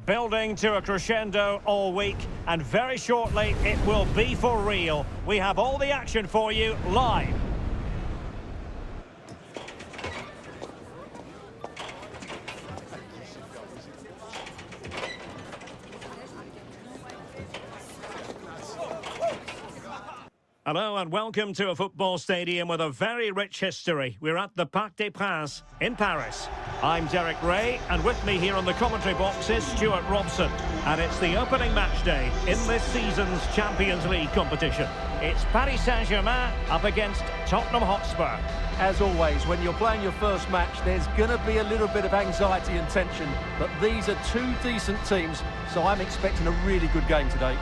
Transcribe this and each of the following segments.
Building to a crescendo all week, and very shortly it will be for real. We have all the action for you live. Hello and welcome to a football stadium with a very rich history. We're at the Parc des Princes in Paris. I'm Derek Ray, and with me here on the commentary box is Stuart Robson. And it's the opening match day in this season's Champions League competition. It's Paris Saint-Germain up against Tottenham Hotspur. As always, when you're playing your first match, there's going to be a little bit of anxiety and tension. But these are two decent teams, so I'm expecting a really good game today.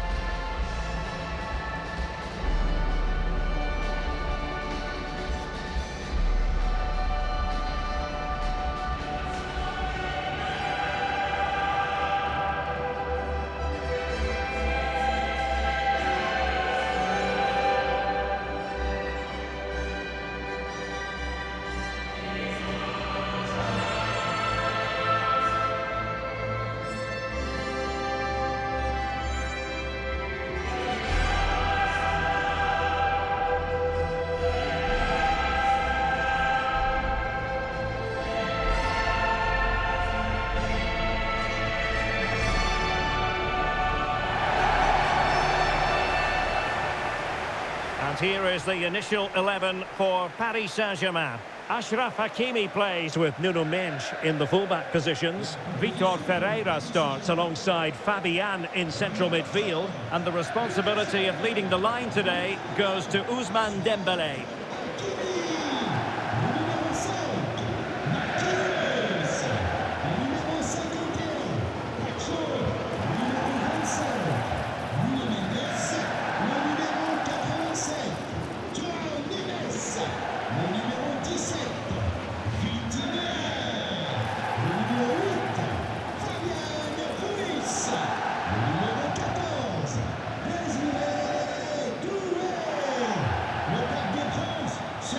And here is the initial 11 for Paris Saint-Germain. Achraf Hakimi plays with Nuno Mendes in the fullback positions. Vitor Ferreira starts alongside Fabian in central midfield. And the responsibility of leading the line today goes to Ousmane Dembélé.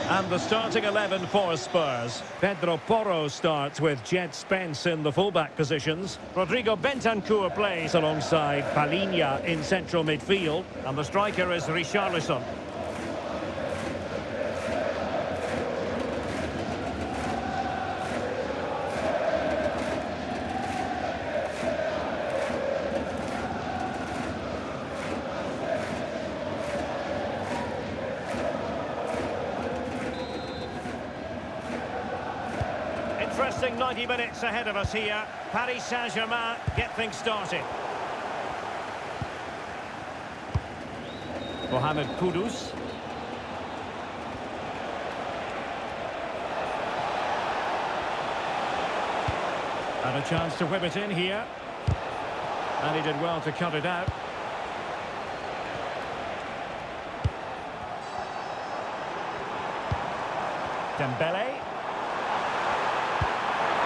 And the starting 11 for Spurs. Pedro Porro starts with Jed Spence in the fullback positions. Rodrigo Bentancur plays alongside Palhinha in central midfield. And the striker is Richarlison. Interesting 90 minutes ahead of us here. Paris Saint-Germain get things started. Mohamed Kudus. And a chance to whip it in here. And he did well to cut it out. Dembélé.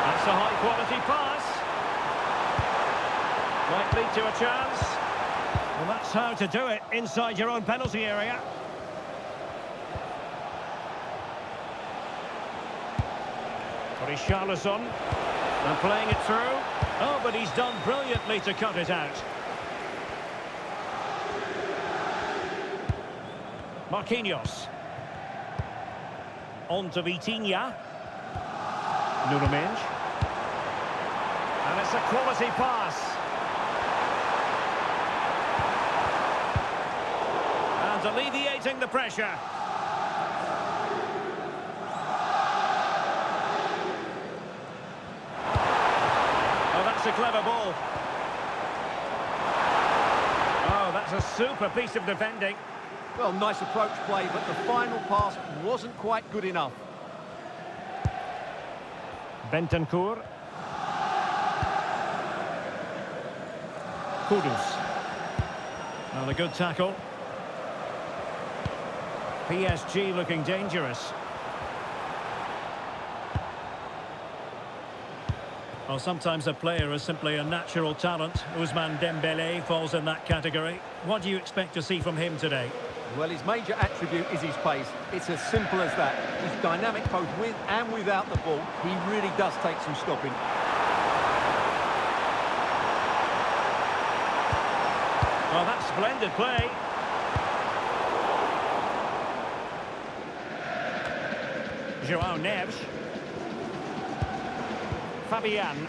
That's a high-quality pass. Might lead to a chance. Well, that's how to do it inside your own penalty area. Richarlison. And playing it through. Oh, but he's done brilliantly to cut it out. Marquinhos. On to Vitinha. Nuno Mendes. And it's a quality pass. And alleviating the pressure. Oh, that's a clever ball. Oh, that's a super piece of defending. Well, nice approach play, but the final pass wasn't quite good enough. Bentancur. Kudus. And a good tackle. PSG looking dangerous. Well, sometimes a player is simply a natural talent. Ousmane Dembélé falls in that category. What do you expect to see from him today? Well, his major attribute is his pace. It's as simple as that. He's dynamic both with and without the ball. He really does take some stopping. Well, that's splendid play. João Neves. Fabian.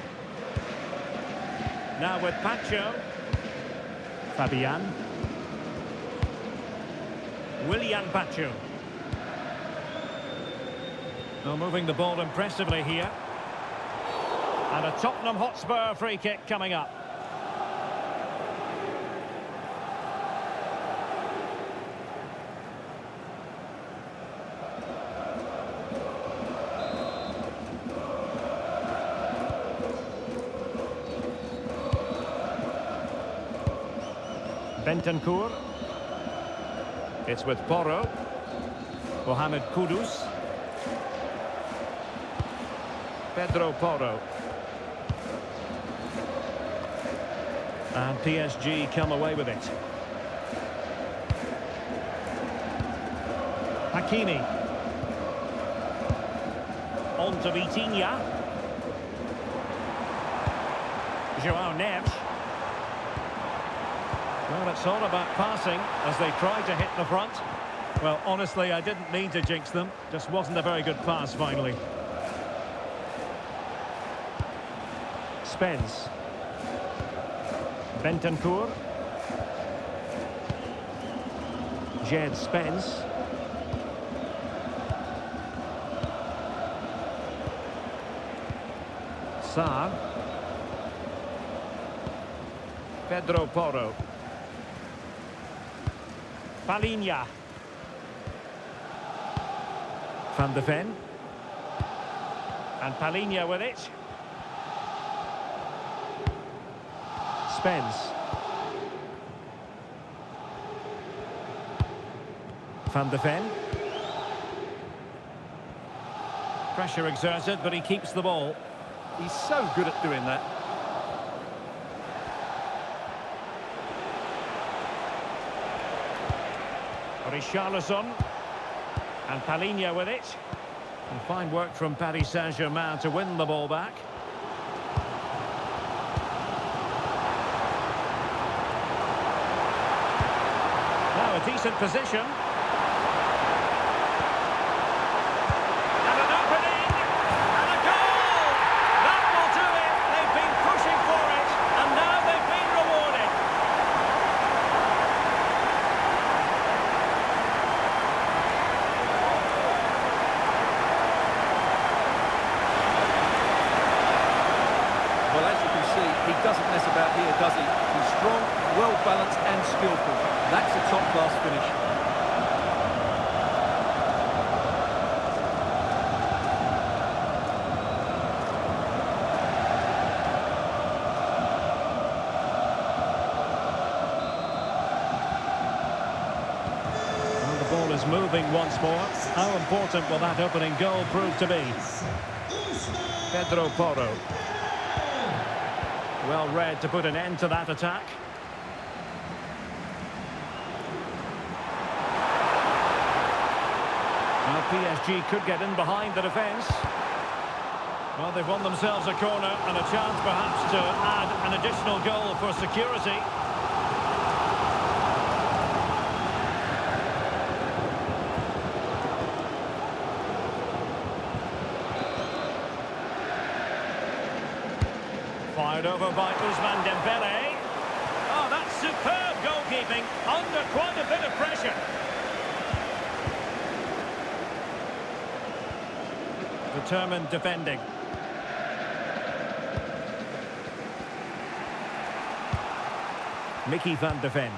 Now with Pacho. Fabian. Willian Pacho. Well, moving the ball impressively here. And a Tottenham Hotspur free kick coming up. Bentancur. It's with Porro. Mohamed Kudus. Pedro Porro. And PSG come away with it. Hakimi. On to Vitinha. João Neves. Well, it's all about passing as they try to hit the front. Well, honestly, I didn't mean to jinx them. Just wasn't a very good pass, finally. Spence. Bentancur. Jed Spence. Sarr. Pedro Porro. Palinha. Van de Ven. And Palinha with it. Spence. Van de Ven. Pressure exerted, but he keeps the ball. He's so good at doing that. Richarlison. And Palinha with it. And fine work from Paris Saint-Germain to win the ball back. Now a decent position. And an opening! And a goal! That will do it! They've been pushing for it, and now they've been rewarded. Well, as you can see, he doesn't mess about here, does he? He's strong, well-balanced and skillful. That's a top-class finish. Well, the ball is moving once more. How important will that opening goal prove to be? Pedro Porro. Well read to put an end to that attack. Now PSG could get in behind the defence. Well, they've won themselves a corner and a chance perhaps to add an additional goal for security. Fired over by Ousmane Dembele. Oh, that's superb goalkeeping under quite a bit of pressure. Determined defending. Mickey van de Ven.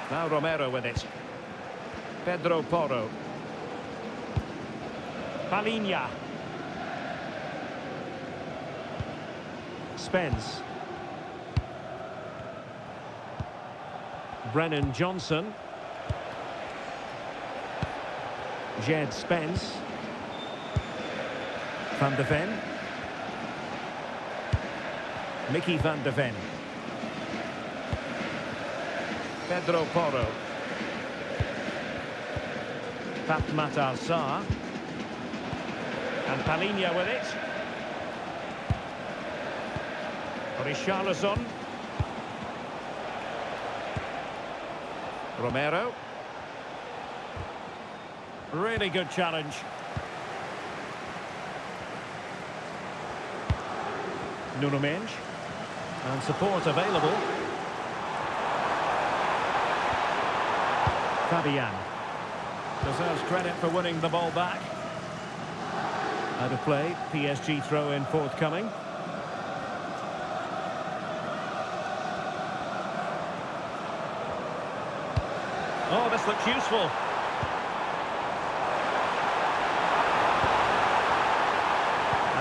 Now Romero with it. Pedro Porro. Palinha. Spence. Brennan Johnson. Jed Spence. Van de Ven. Mickey van de Ven. Pedro Porro. Pat Matar Sarr. And Palinha with it. Richarlison. Romero. Really good challenge. Nuno Mendes. And support available. Fabian. Deserves credit for winning the ball back. Out of play, PSG throw-in forthcoming. Oh, this looks useful.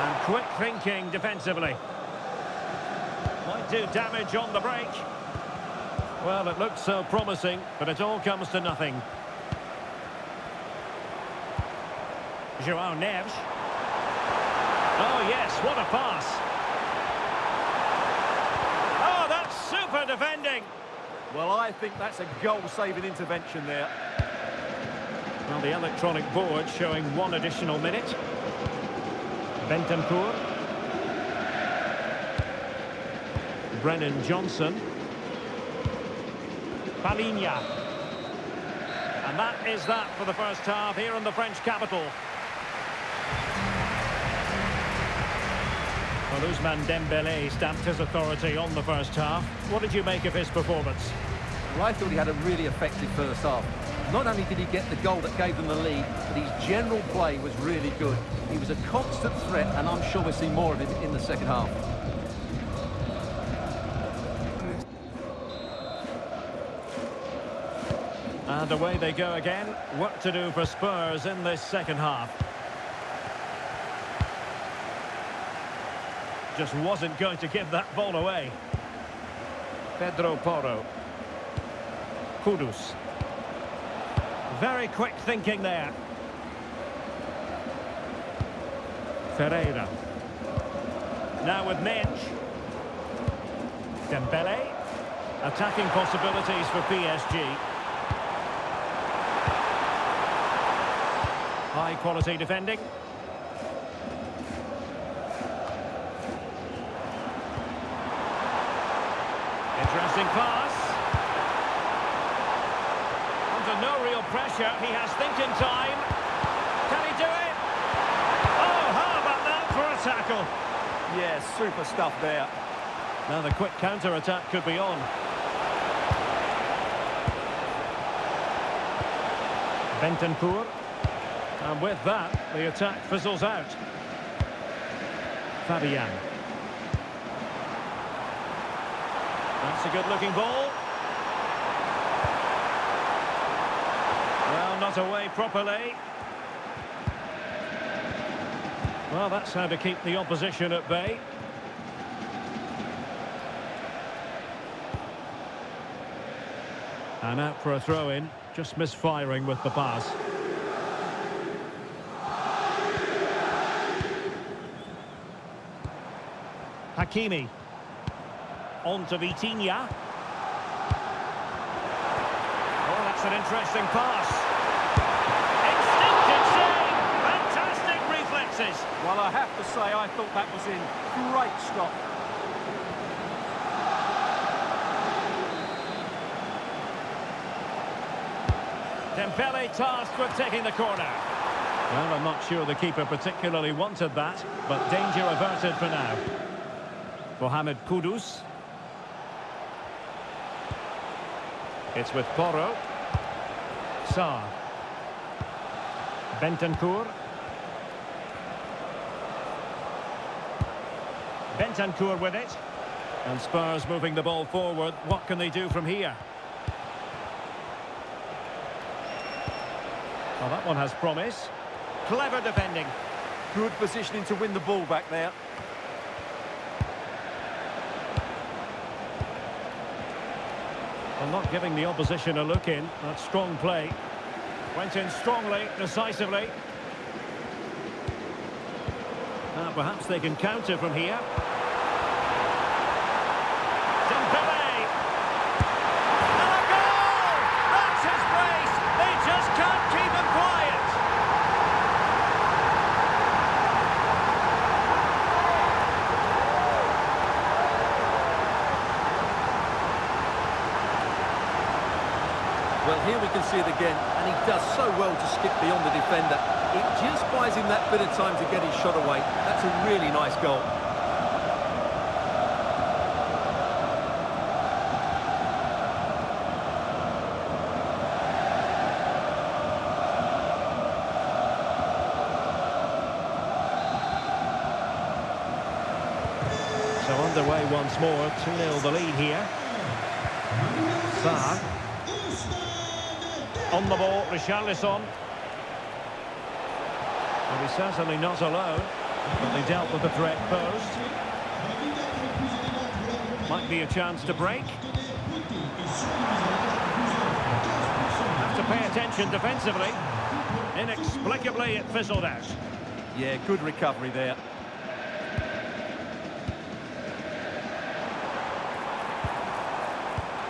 And quick thinking defensively. Might do damage on the break. Well, it looked so promising, but it all comes to nothing. João Neves. Oh, yes, what a pass. Oh, that's super defending. Well, I think that's a goal-saving intervention there. Well, the electronic board showing one additional minute. Bentancur. Brennan Johnson. Palinha. And that is that for the first half here in the French capital. Well, Ousmane Dembélé stamped his authority on the first half. What did you make of his performance? Well, I thought he had a really effective first half. Not only did he get the goal that gave them the lead, but his general play was really good. He was a constant threat, and I'm sure we'll see more of him in the second half. And away they go again. Work to do for Spurs in this second half. Just wasn't going to give that ball away. Pedro Porro. Kudus. Very quick thinking there. Ferreira. Now with Mendes. Dembele. Attacking possibilities for PSG. High quality defending. Interesting pass. Under no real pressure. He has thinking time. Can he do it? Oh, how about that for a tackle? Yeah, super stuff there. Now the quick counter-attack could be on. Bentancur. And with that, the attack fizzles out. Fabian. That's a good-looking ball. Well, not away properly. Well, that's how to keep the opposition at bay. And out for a throw-in, just misfiring with the pass. Hakimi. On to Vitinha. Oh, that's an interesting pass. Instinctive save. Fantastic reflexes. Well, I have to say, I thought that was in great stop. Dembele tasked with taking the corner. Well, I'm not sure the keeper particularly wanted that, but danger averted for now. Mohamed Kudus. It's with Porro. Sarr. Bentancur. Bentancur with it. And Spurs moving the ball forward. What can they do from here? Well, that one has promise. Clever defending. Good positioning to win the ball back there. Well, not giving the opposition a look in. That's strong play. Went in strongly, decisively. Now perhaps they can counter from here. Dembele! And a goal! That's his brace! They just can't keep him quiet! Well, here we can see it again, and he does so well to skip beyond the defender. It just buys him that bit of time to get his shot away. That's a really nice goal. So underway once more, 2-0 the lead here. Sarr. On the ball, Richarlison. Well, he's certainly not alone, but they dealt with the threat posed. Might be a chance to break. Have to pay attention defensively. Inexplicably, it fizzled out. Yeah, good recovery there.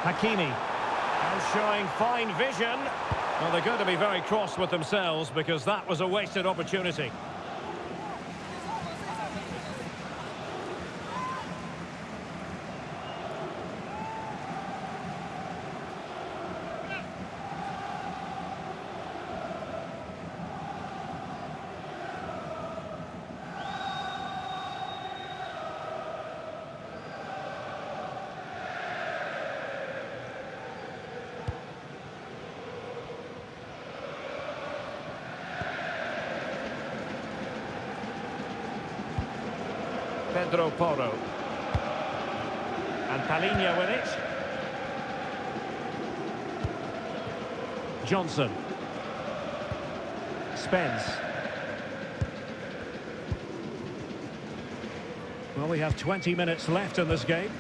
Hakimi. And showing fine vision. Well, they're going to be very cross with themselves because that was a wasted opportunity. Pedro Porro. And Palhinha with it. Johnson. Spence. Well, we have 20 minutes left in this game.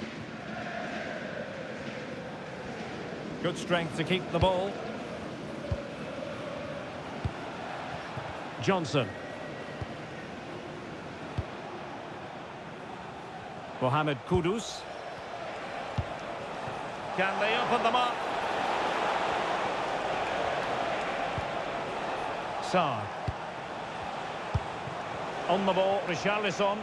Good strength to keep the ball. Johnson. Mohamed Kudus. Can they open them up? Sarr. On the ball, Richarlison.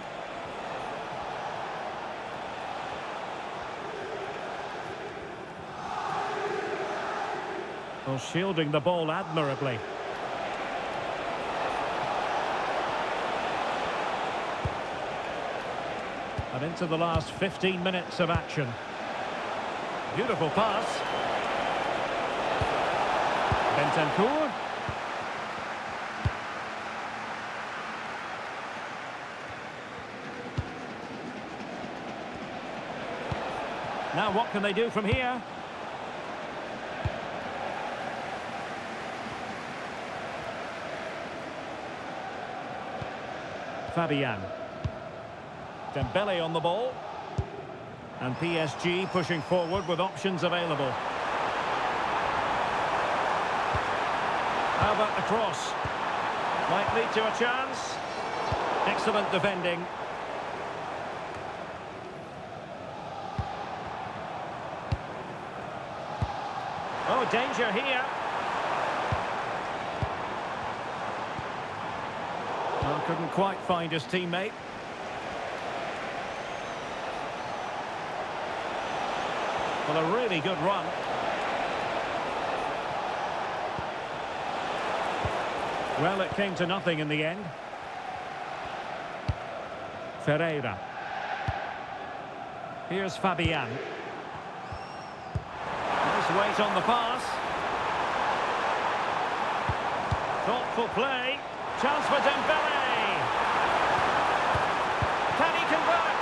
Well, shielding the ball admirably. And into the last 15 minutes of action. Beautiful pass. Bentancur. Now what can they do from here? Fabian. Dembele on the ball. And PSG pushing forward with options available. How about the cross? Might lead to a chance. Excellent defending. Oh, danger here. Well, couldn't quite find his teammate. Well, a really good run. Well, it came to nothing in the end. Ferreira. Here's Fabian. Nice weight on the pass. Thoughtful play. Chance for Dembele. Can he convert?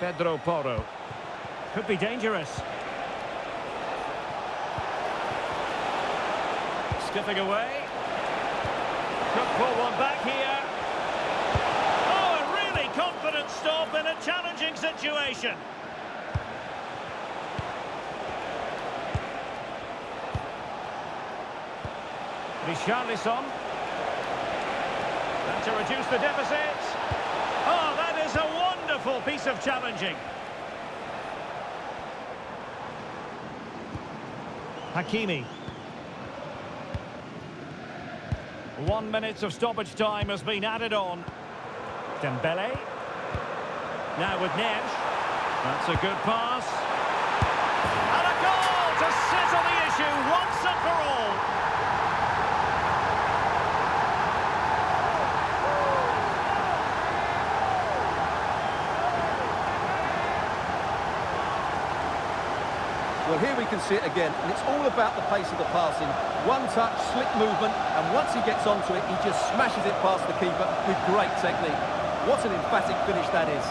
Pedro Porro. Could be dangerous. Skipping away. Could pull one back here. Oh, a really confident stop in a challenging situation. Richarlison. And to reduce the deficit. Oh, that is a wonderful piece of challenging. Hakimi. 1 minute of stoppage time has been added on. Dembele. Now with Neves. That's a good pass. And a goal to settle the issue once and for all. Well, here we can see it again, and it's all about the pace of the passing. One touch, slick movement, and once he gets onto it, he just smashes it past the keeper with great technique. What an emphatic finish that is.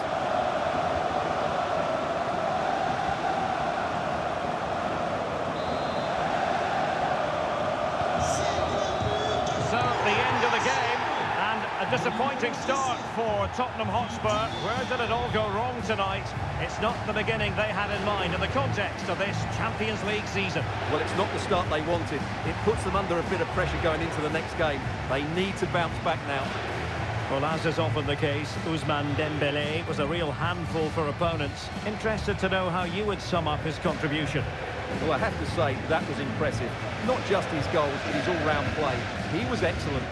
So, the end of the game, and a disappointing start for Tottenham Hotspur. Where did it all go wrong tonight? It's not the beginning they had in mind in the context of this Champions League season. Well, it's not the start they wanted. It puts them under a bit of pressure going into the next game. They need to bounce back now. Well, as is often the case, Ousmane Dembele was a real handful for opponents. Interested to know how you would sum up his contribution. Well, I have to say, that was impressive. Not just his goals, but his all-round play. He was excellent.